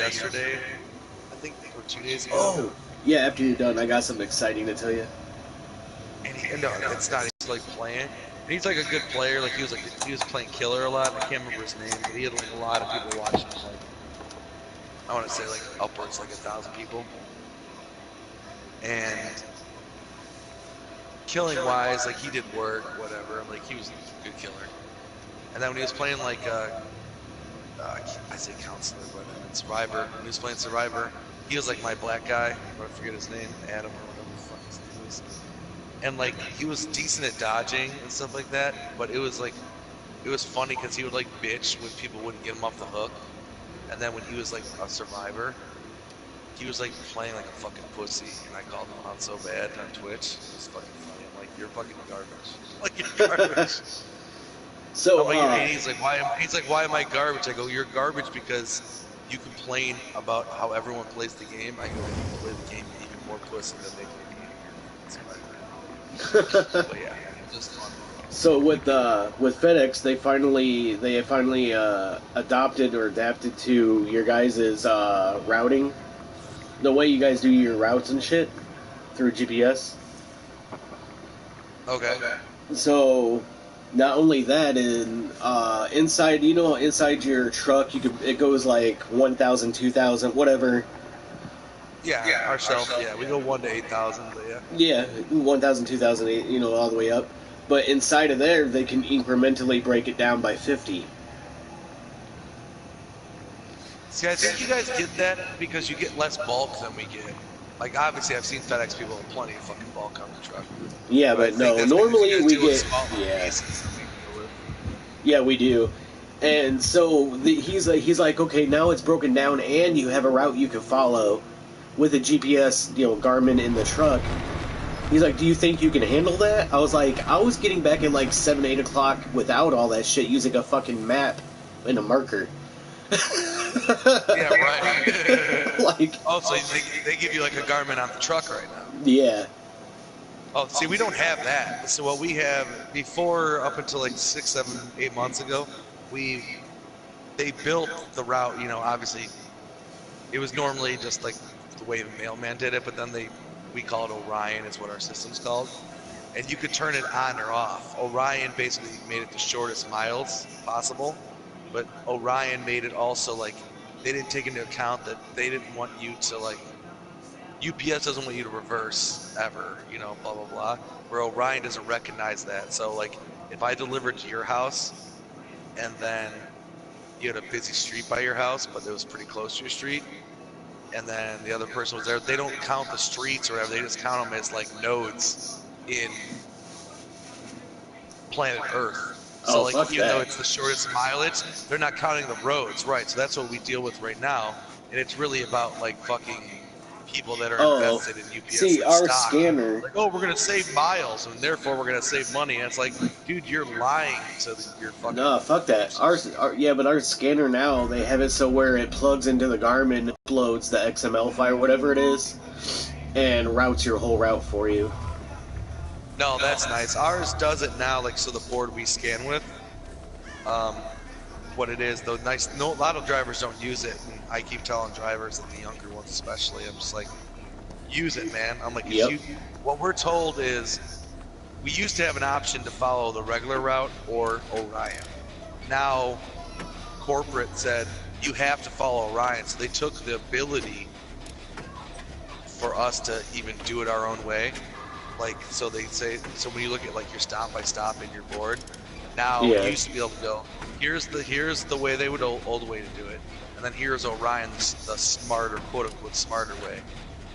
yesterday, I think, or 2 days ago. Oh, yeah. After you're done, I got something exciting to tell you. And no, it's not. He's like playing. And he's like a good player. Like he was playing killer a lot. I can't remember his name, but he had like a lot of people watching. Like I want to say like upwards like 1,000 people. And killing wise, like he did work, whatever. Like he was a good killer. And then when he was playing like I say counselor, but in Survivor, when he was playing Survivor, he was like my black guy. I forget his name, Adam or whatever the fuck his name is. And like he was decent at dodging and stuff like that, but it was funny because he would like bitch when people wouldn't get him off the hook. And then when he was like a survivor, he was like playing like a fucking pussy, and I called him out so bad on Twitch. It was fucking funny. I'm like, you're fucking garbage. Like you're garbage. So he's like, why am I garbage? I go, you're garbage because you complain about how everyone plays the game. I go, you play the game even more pussy than they play the game. But yeah, just fun. So with FedEx, they finally adopted or adapted to your guys' routing, the way you guys do your routes and shit through GPS. Okay. So not only that, inside your truck, it goes like 1,000, 2,000, whatever. Yeah, our shelf. Yeah, we go 1 to 8,000, but yeah. Yeah, 1,000, 2,000, all the way up. But inside of there, they can incrementally break it down by 50. See, I think you guys get that because you get less bulk than we get. Like, obviously, I've seen FedEx people with plenty of fucking bulk on the truck. Yeah, but no, normally we get... Yeah, we do. And so he's like, okay, now it's broken down and you have a route you can follow with a GPS, Garmin in the truck. He's like, do you think you can handle that? I was like, I was getting back at like 7, 8 o'clock without all that shit using a fucking map and a marker. Yeah, right. Like, oh, so they give you like a Garmin on the truck right now? Yeah. Oh, see, we don't have that. So what we have before, up until like 6, 7, 8 months ago, they built the route. Obviously, it was normally just like the way the mailman did it, but then we call it Orion. Is what our system's called, and you could turn it on or off. Orion basically made it the shortest miles possible. But Orion made it also like they didn't take into account that they didn't want you to like UPS doesn't want you to reverse ever, blah blah blah. Where Orion doesn't recognize that. So like if I delivered to your house and then you had a busy street by your house, but it was pretty close to your street, and then the other person was there, they don't count the streets or whatever. They just count them as like nodes in planet Earth. So like even though it's the shortest mileage, they're not counting the roads, right? So that's what we deal with right now, and it's really about like fucking people that are invested in UPS. See, like our stock. scanner. Like, oh, we're gonna save miles, and therefore we're gonna save money. And it's like, dude, you're lying to your fucking. No, fuck that. But our scanner now, they have it so where it plugs into the Garmin, uploads the XML file, whatever it is, and routes your whole route for you. No, that's nice. Ours does it now, like, so the board we scan with, what it is, though, a lot of drivers don't use it, and I keep telling drivers, like the younger ones especially, I'm just like, use it, man. I'm like, what we're told is, we used to have an option to follow the regular route or Orion. Now, corporate said, you have to follow Orion, so they took the ability for us to even do it our own way. Like, so they say, so when you look at like your stop by stop in your board, now you used to be able to go, here's the way they would old way to do it, and then here's Orion, the smarter, quote unquote smarter way.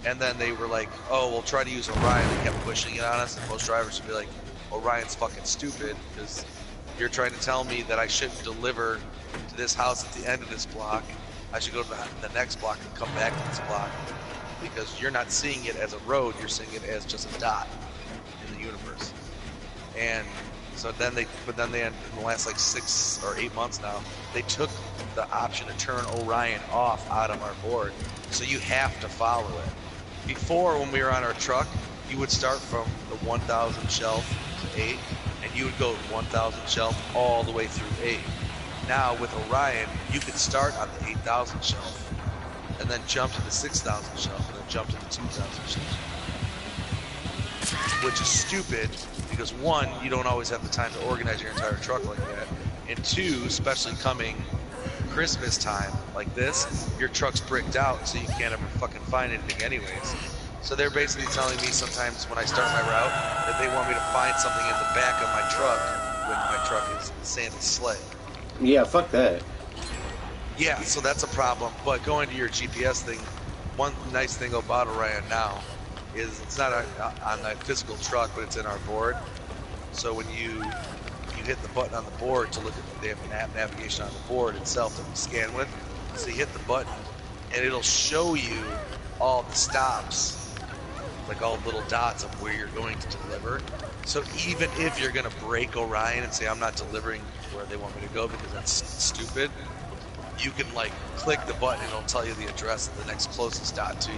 And then they were like, oh, we'll try to use Orion. They kept pushing it on us, and most drivers would be like, Orion's fucking stupid because you're trying to tell me that I shouldn't deliver to this house at the end of this block. I should go to the next block and come back to this block. Because you're not seeing it as a road, you're seeing it as just a dot in the universe. And so then in the last like 6 or 8 months now, they took the option to turn Orion off out of our board. So you have to follow it. Before, when we were on our truck, you would start from the 1,000 shelf to 8, and you would go 1,000 shelf all the way through 8. Now with Orion, you could start on the 8,000 shelf and then jump to the 6,000 shelf, and then jump to the 2,000 shelf. Which is stupid, because one, you don't always have the time to organize your entire truck like that, and two, especially coming Christmas time like this, your truck's bricked out, so you can't ever fucking find anything anyways. So they're basically telling me sometimes when I start my route that they want me to find something in the back of my truck when my truck is Santa's sleigh. Yeah, fuck that. Yeah, so that's a problem. But going to your GPS thing, one nice thing about Orion now is it's not on a physical truck, but it's in our board. So when you hit the button on the board to look at, they have map navigation on the board itself that we scan with. So you hit the button, and it'll show you all the stops, like all the little dots of where you're going to deliver. So even if you're going to break Orion and say I'm not delivering where they want me to go because that's stupid, you can like click the button and it'll tell you the address of the next closest dot to you.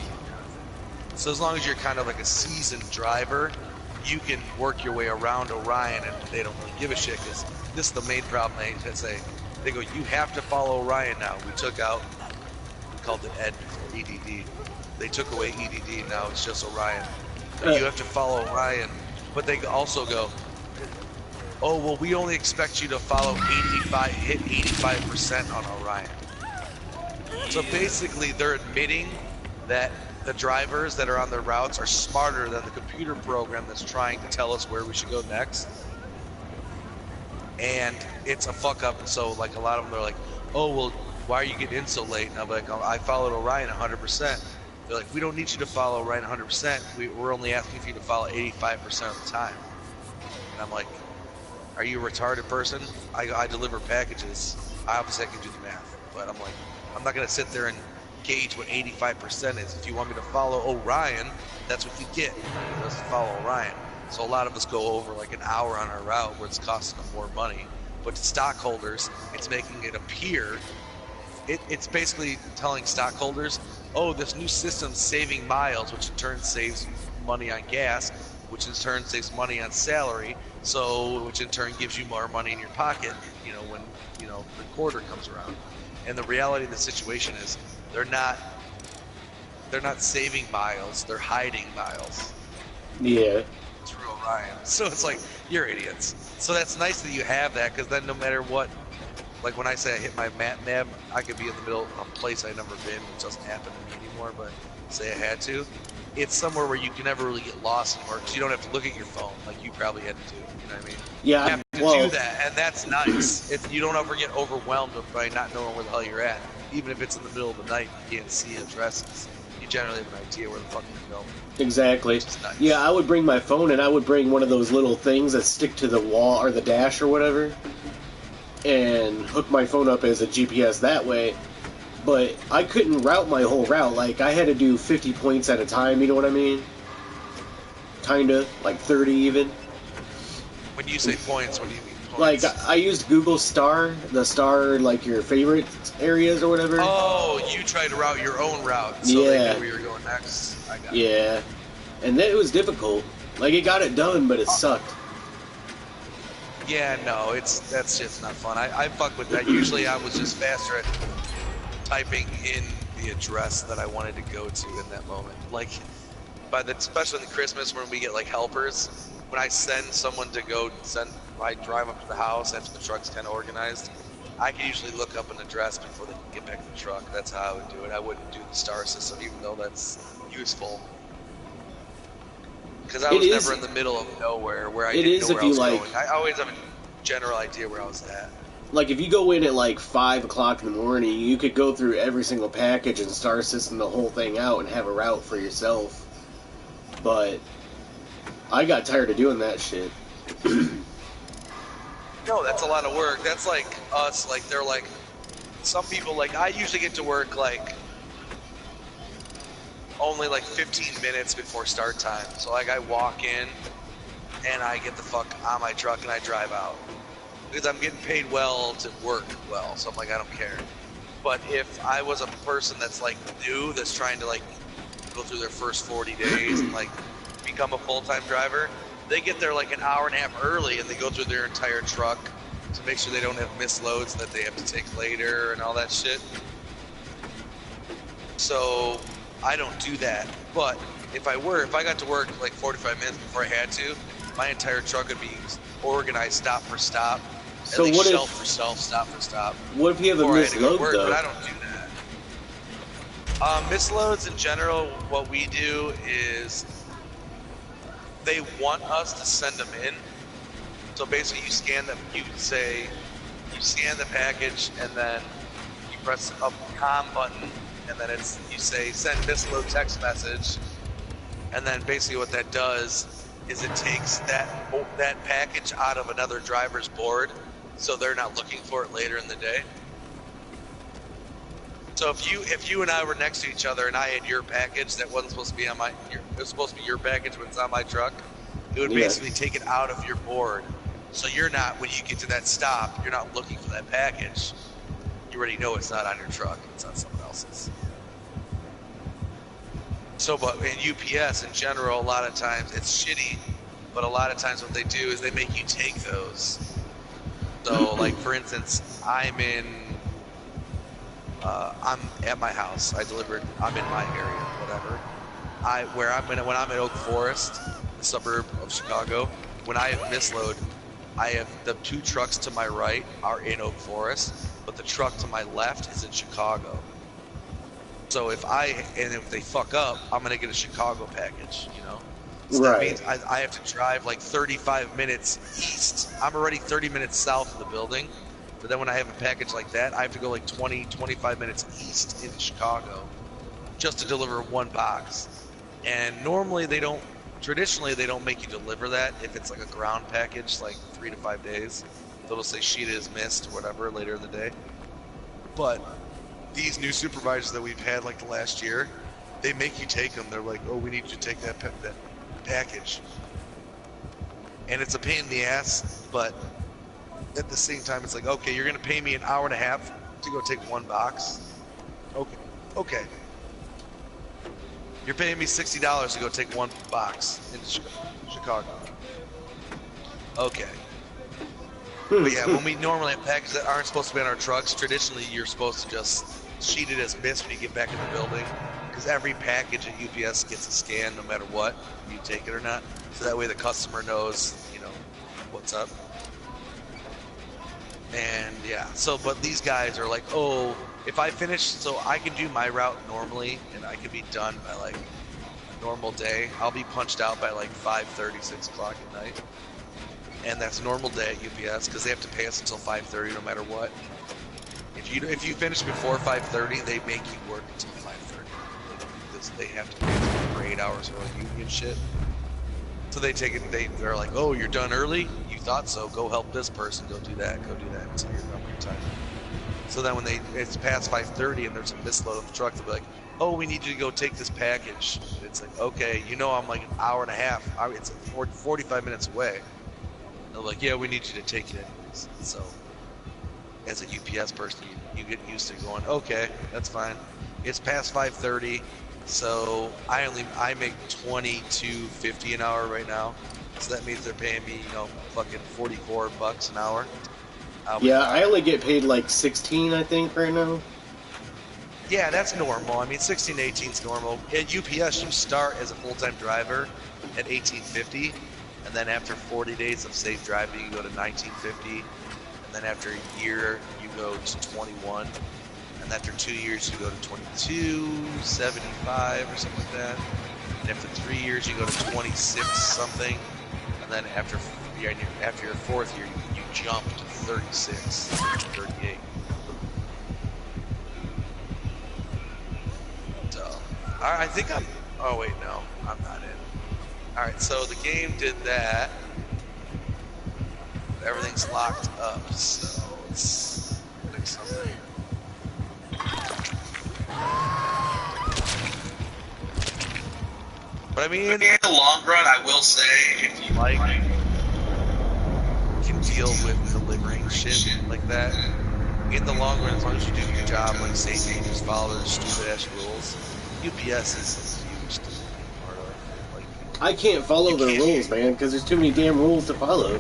So as long as you're kind of like a seasoned driver, you can work your way around Orion, and they don't really give a shit, because this is the main problem they say. They go, you have to follow Orion now. We took out, we called it ED before, EDD. They took away EDD, now it's just Orion. You have to follow Orion, but they also go, oh, well, we only expect you to follow 85, hit 85% on Orion. So basically they're admitting that the drivers that are on their routes are smarter than the computer program that's trying to tell us where we should go next. And it's a fuck up. And so like a lot of them are like, oh, well, why are you getting in so late? And I'm like, oh, I followed Orion 100%. They're like, we don't need you to follow Orion 100%. We're only asking for you to follow 85% of the time. And I'm like, are you a retarded person? I deliver packages. Obviously I can do the math, but I'm like, I'm not gonna sit there and gauge what 85% is. If you want me to follow Orion, that's what you get. You just follow Orion. So a lot of us go over like an hour on our route where it's costing them more money. But to stockholders, it's making it appear, it's basically telling stockholders, oh, this new system's saving miles, which in turn saves money on gas, which in turn saves money on salary, so which in turn gives you more money in your pocket, you know, when, you know, the quarter comes around. And the reality of the situation is they're not saving miles, they're hiding miles. Yeah. Through Orion. So it's like, you're idiots. So that's nice that you have that, because then no matter what, like when I say I hit my map nav, I could be in the middle of a place I've never been, which doesn't happen to me anymore, but say I had to. It's somewhere where you can never really get lost anymore, because you don't have to look at your phone like you probably had to do. You know what I mean? Yeah. You have to do that, and that's nice. If you don't ever get overwhelmed by not knowing where the hell you're at, even if it's in the middle of the night, you can't see addresses. You generally have an idea where the fuck you're going. Exactly. Nice. Yeah, I would bring my phone, and I would bring one of those little things that stick to the wall or the dash or whatever, and hook my phone up as a GPS that way. But I couldn't route my whole route. Like, I had to do 50 points at a time, you know what I mean? Kinda, like 30 even. When you say points, what do you mean Like, points? I used Google Star, the star, like, your favorite areas or whatever. Oh, you tried to route your own route, so they knew where you were going next. I got it. Yeah. And then it was difficult. Like, it got it done, but it sucked. Yeah, no, that shit's not fun. I fuck with that. Usually I was just faster at typing in the address that I wanted to go to in that moment. Like, especially in Christmas when we get like helpers, when I send someone to I drive up to the house after the truck's kind of organized, I can usually look up an address before they can get back to the truck. That's how I would do it. I wouldn't do the star system, even though that's useful. Because I was never in the middle of nowhere where I didn't know where I was going. I always have a general idea where I was at. Like, if you go in at like 5 o'clock in the morning, you could go through every single package and star system the whole thing out and have a route for yourself. But I got tired of doing that shit. No, that's a lot of work. That's like us, like they're like, some people, like I usually get to work like only like 15 minutes before start time. So like I walk in and I get the fuck on my truck and I drive out. Because I'm getting paid well to work well, so I'm like, I don't care. But if I was a person that's like new, that's trying to like go through their first 40 days and like become a full-time driver, they get there like an hour and a half early and they go through their entire truck to make sure they don't have missed loads that they have to take later and all that shit. So I don't do that. But if I got to work like 45 minutes before I had to, my entire truck would be organized stop for stop, So at least what shelf if for shelf, stop for stop, what if you have a before I had to go to misload work. though? But I don't do that. Misloads in general, what we do is they want us to send them in. So basically, you scan them. You scan the package, and then you press a com button, and then you say send misload text message, and then basically what that does is it takes that package out of another driver's board, so they're not looking for it later in the day. So if you and I were next to each other and I had your package that wasn't supposed to be on it was supposed to be your package, but it's on my truck, it would basically take it out of your board. So you're not, when you get to that stop, you're not looking for that package. You already know it's not on your truck, it's on someone else's. So, but in UPS in general, a lot of times it's shitty, but a lot of times what they do is they make you take those. So, like for instance, I'm at my house. I'm in my area, whatever. When I'm in Oak Forest, the suburb of Chicago, when I have misload, I have the 2 trucks to my right are in Oak Forest, but the truck to my left is in Chicago. So if they fuck up, I'm gonna get a Chicago package, you know? So that means I have to drive like 35 minutes east. I'm already 30 minutes south of the building, but then when I have a package like that, I have to go like 20, 25 minutes east into Chicago just to deliver 1 box. And traditionally they don't make you deliver that if it's like a ground package, like 3 to 5 days. They'll say sheet is missed or whatever later in the day. But these new supervisors that we've had like the last year, they make you take them. They're like, oh, we need you to take that package. And it's a pain in the ass, but at the same time, it's like, okay, you're going to pay me an hour and a half to go take 1 box. Okay. You're paying me $60 to go take 1 box in Chicago. Okay. But yeah, when we normally have packages that aren't supposed to be on our trucks, traditionally you're supposed to just sheet it as missed when you get back in the building, because every package at UPS gets a scan no matter what, if you take it or not. So that way the customer knows, you know, what's up. And yeah, but these guys are like, oh, if I finish, so I can do my route normally, and I can be done by like a normal day. I'll be punched out by like 5:30, 6 o'clock at night. And that's normal day at UPS because they have to pay us until 5:30 no matter what. If you finish before 5:30, they make you work until 5:30. They have to pay us for 8 hours of union shit. So they take it. They're like, oh, you're done early. You thought so. Go help this person. Go do that until you're done with your time. So then when it's past 5:30 and there's a misload of the truck, they'll be like, oh, we need you to go take this package. It's like, okay, you know, I'm like an hour and a half. It's 45 minutes away. They're like, yeah, we need you to take it anyways. So, as a UPS person, you get used to going, okay, that's fine. It's past 5:30, so I make $22.50 an hour right now. So that means they're paying me, you know, fucking $44 an hour. I only get paid like 16, I think, right now. Yeah, that's normal. I mean, 16 to 18 is normal. At UPS, you start as a full-time driver at $18.50. And then after 40 days of safe driving, you go to $19.50. And then after a year, you go to $21. And after 2 years, you go to $22.75 or something like that. And after 3 years, you go to 26 something. And then after your 4th year, you jump to 36, 38. So, I think oh wait, no, I'm not in. Alright, so the game did that. Everything's locked up, so let's pick something. But I mean, in the long run, I will say, if you can deal with delivering shit like that, in the long run, as long as you do your job like safety and just follow the stupid ass rules, UPS is huge. I can't follow the rules, man, because there's too many damn rules to follow.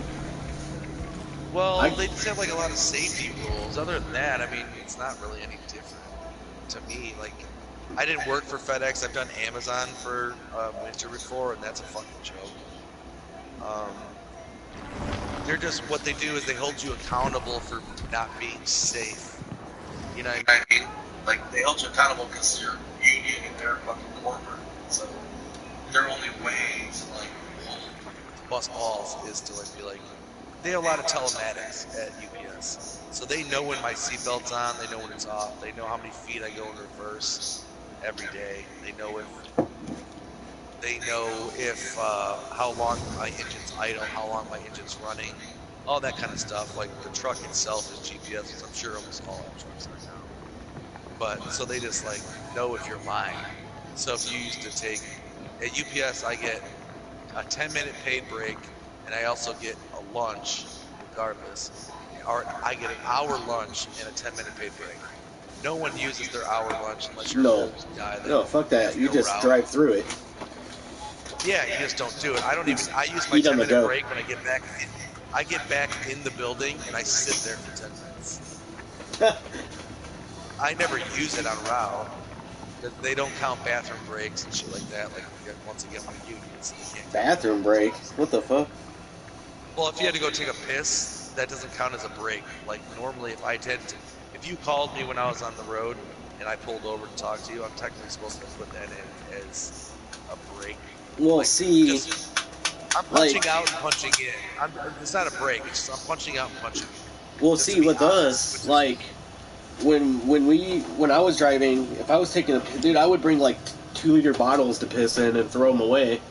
Well, they just have like a lot of safety rules. Other than that, I mean, it's not really any different to me. Like, I didn't work for FedEx. I've done Amazon for winter before, and that's a fucking joke. They're just, what they do is they hold you accountable for not being safe. You know what I mean? Like, they hold you accountable because you're union and they're fucking corporate. So their only way to like bust balls is to like be like, they have a lot of telematics at UPS. So they know when my seatbelt's on, they know when it's off, they know how many feet I go in reverse every day. They know if how long my engine's idle, how long my engine's running, all that kind of stuff. Like the truck itself is GPS, as I'm sure almost all trucks are now. But so they just like know if you're lying. So if you used to take at UPS, I get a 10-minute paid break, and I also get a lunch regardless. Or I get an hour lunch and a 10-minute paid break. No one uses their hour lunch unless you're an old guy. No, fuck that. You just drive through it. Yeah, you just don't do it. I don't even. I use my 10-minute break when I get back. I get back in the building and I sit there for 10 minutes. I never use it on route. They don't count bathroom breaks and shit like that. Like once again, with unions. Bathroom break? What the fuck? Well, if you had to go take a piss, that doesn't count as a break. Like normally, if you called me when I was on the road and I pulled over to talk to you, I'm technically supposed to put that in as a break. Well, like, see, I'm punching out and punching in. It's not a break. It's just I'm punching out and punching in. Well, see, with us, like when I was driving, if I was taking a dude, I would bring like 2-liter bottles to piss in and throw them away.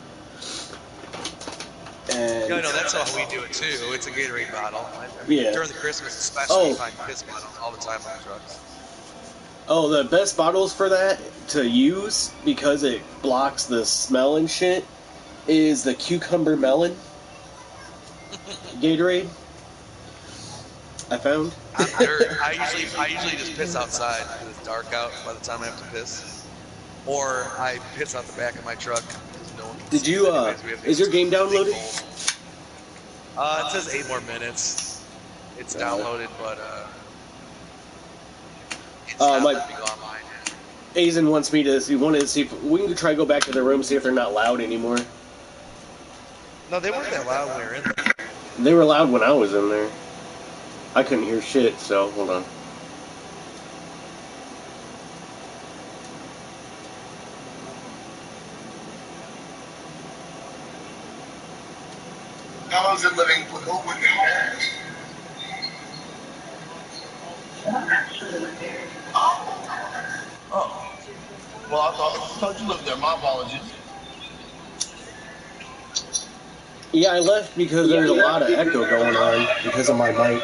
And no, that's how we do it too. It's a Gatorade bottle. Yeah. During the Christmas, especially, you find piss bottles all the time on the trucks. Oh, the best bottles for that to use, because it blocks the smell and shit, is the cucumber melon Gatorade. I found. I usually just piss outside because it's dark out by the time I have to piss, or I piss out the back of my truck. No one Did you? Is your game downloaded? It says 8 more minutes. It's downloaded, but it's not letting me go online. Aizen wants me to. He wanted to see if we can try to go back to the room, see if they're not loud anymore. No, they weren't that loud when we were in there. They were loud when I was in there. I couldn't hear shit, so hold on. How was it living with your parents? Oh. Well, I thought you lived there. My apologies. Yeah, I left because there's a lot of echo going on because of my mic.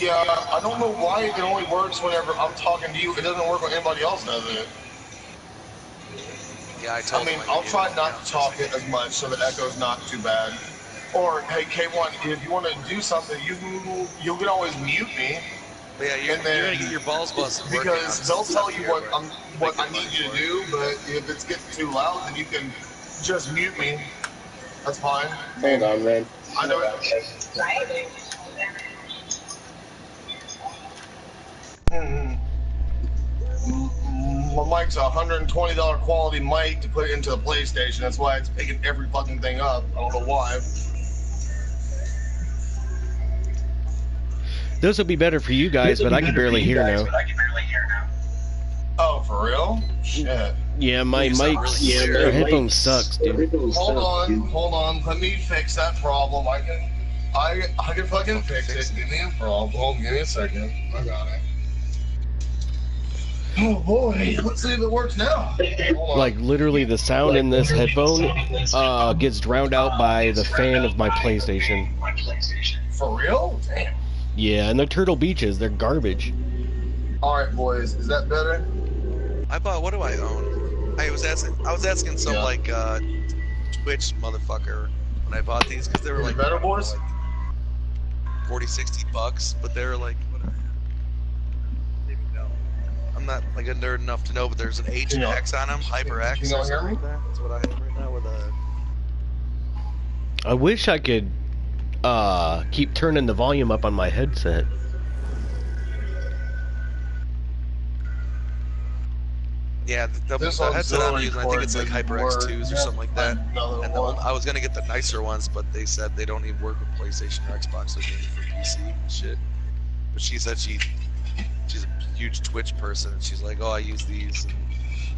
Yeah, I don't know why it only works whenever I'm talking to you. It doesn't work when anybody else does it. Yeah, I'll try not to talk it as much so the echo's not too bad. Or, hey, K1, if you want to do something, you can always mute me. Yeah, you're gonna get your balls busted. Because they'll tell you what I need you to do, but if it's getting too loud, then you can just mute me. That's fine. Hold on, man. I know it. My mic's a $120 quality mic to put into the PlayStation. That's why it's picking every fucking thing up. I don't know why. Those would be better for you guys, but I can barely hear now. Oh, for real? Shit. Yeah, my mic, my headphones sucks, dude. Hold on. Let me fix that problem. I can fucking fix it. Give me a problem. Give me a second. I got it. Oh boy, let's see if it works now. Like literally, the sound in this headphone gets drowned out by the fan of my PlayStation. For real? Damn. Yeah, and the Turtle Beaches, they're garbage. Alright, boys, is that better? What do I own? I was asking some like Twitch motherfucker when I bought these because they were like better, boys? Like $40-$60, but they were like whatever. Maybe no. I'm not like a nerd enough to know, but there's an H and X on them, Hyper X. Can you hear me? That's what I have right now with a. I wish I could keep turning the volume up on my headset. Yeah, the This headset I'm auxiliary using, I think cord it's like doesn't HyperX work. 2s or You something like that. have to find another And one. I was gonna get the nicer ones, but they said they don't even work with PlayStation or Xbox. They're mainly for PC and shit. But she said she's a huge Twitch person, and she's like, "Oh, I use these." And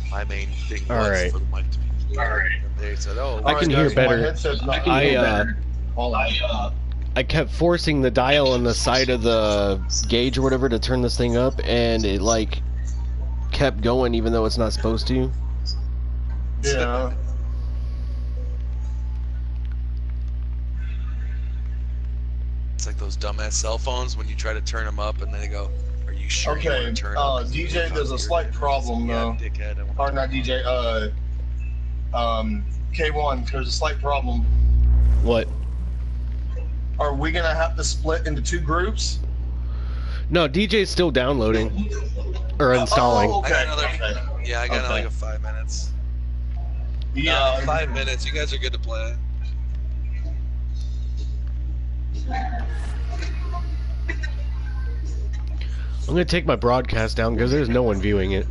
my main thing was Alright. for the mic to be clear. And they said, "Oh, I can Alright, hear guys, my better. headset's not I, doing uh, better. Hold on. I kept forcing the dial on the side of the gauge or whatever to turn this thing up, and it like kept going even though it's not supposed to. Yeah. It's like those dumbass cell phones when you try to turn them up, and they go, "Are you sure you Okay, want to turn up?" DJ, there's a slight problem though. Yeah, dickhead. I Or wanna not turn DJ, K1, there's a slight problem. What? Are we gonna have to split into 2 groups? No, DJ's still downloading. Or installing. Oh, I got okay. another. Yeah, I got Okay. like 5 minutes. Yeah. 5 minutes. You guys are good to play. I'm gonna take my broadcast down because there's no one viewing it.